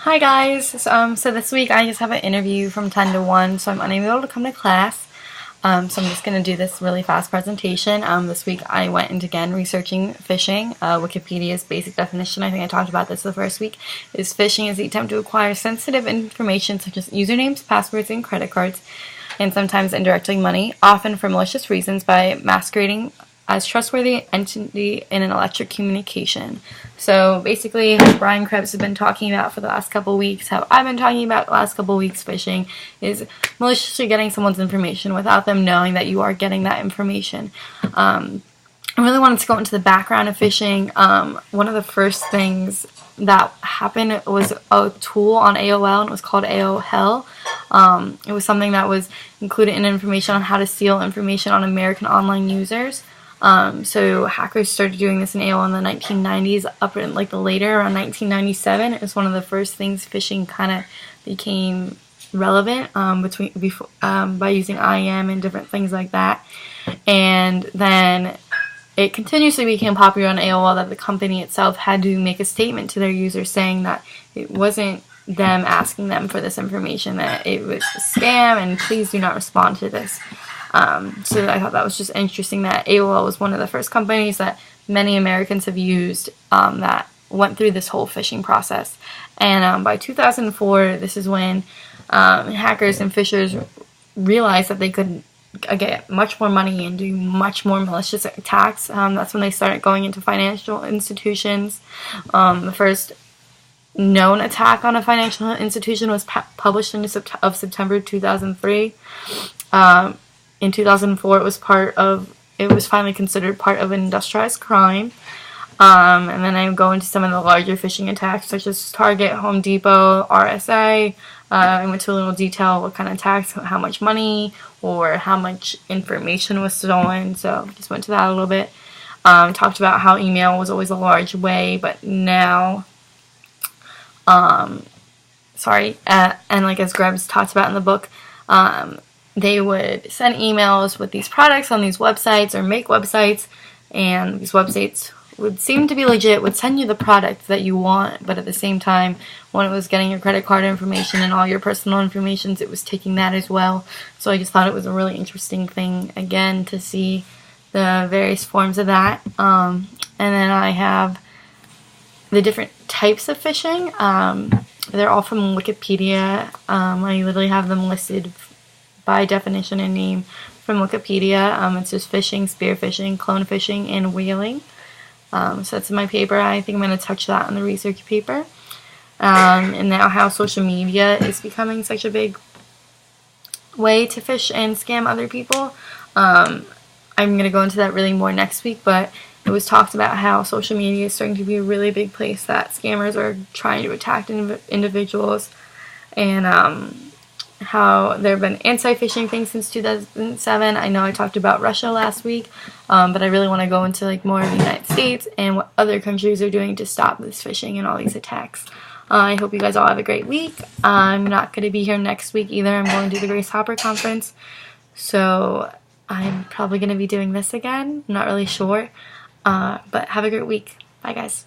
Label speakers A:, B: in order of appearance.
A: Hi guys, so this week I just have an interview from 10 to 1, so I'm unable to come to class. So I'm just going to do this really fast presentation. This week I went into again researching phishing. Wikipedia's basic definition, I think I talked about this the first week, is phishing is the attempt to acquire sensitive information such as usernames, passwords, and credit cards, and sometimes indirectly money, often for malicious reasons by masquerading as trustworthy entity in an electric communication. So basically, Brian Krebs has been talking about for the last couple weeks, how I've been talking about the last couple weeks, phishing is maliciously getting someone's information without them knowing that you are getting that information. I really wanted to go into the background of phishing. One of the first things that happened was a tool on AOL, and it was called AOL. It was something that was included in information on how to steal information on American online users. So hackers started doing this in AOL in the 1990s, up in like the later, around 1997. It was one of the first things phishing kind of became relevant by using IM and different things like that. And then it continuously became popular on AOL that the company itself had to make a statement to their users saying that it wasn't them asking them for this information, that it was a scam and please do not respond to this. So I thought that was just interesting that AOL was one of the first companies that many Americans have used that went through this whole phishing process. And by 2004, this is when hackers and phishers realized that they could get much more money and do much more malicious attacks. That's when they started going into financial institutions. The first known attack on a financial institution was published in September 2003. In 2004, it was finally considered part of an industrialized crime. And then I go into some of the larger phishing attacks, such as Target, Home Depot, RSA. I went into a little detail what kind of attacks, how much money, or how much information was stolen. So just went to that a little bit. Talked about how email was always a large way, but now, and like as Krebs talks about in the book, they would send emails with these products on these websites or make websites, and these websites would seem to be legit, would send you the product that you want, but at the same time, when it was getting your credit card information and all your personal information, it was taking that as well. So I just thought it was a really interesting thing, again, to see the various forms of that. And then I have the different types of phishing. They're all from Wikipedia. I literally have them listed by definition and name from Wikipedia. It's just phishing, spear phishing, clone phishing, and whaling. So that's in my paper. I think I'm going to touch that on the research paper. And now how social media is becoming such a big way to phish and scam other people. I'm going to go into that really more next week, but it was talked about how social media is starting to be a really big place that scammers are trying to attack individuals, and how there have been anti-phishing things since 2007. I know I talked about Russia last week, but I really want to go into like more of the United States and what other countries are doing to stop this phishing and all these attacks. I hope you guys all have a great week. I'm not going to be here next week either. I'm going to the Grace Hopper conference, so I'm probably going to be doing this again. I'm not really sure, but have a great week. Bye guys.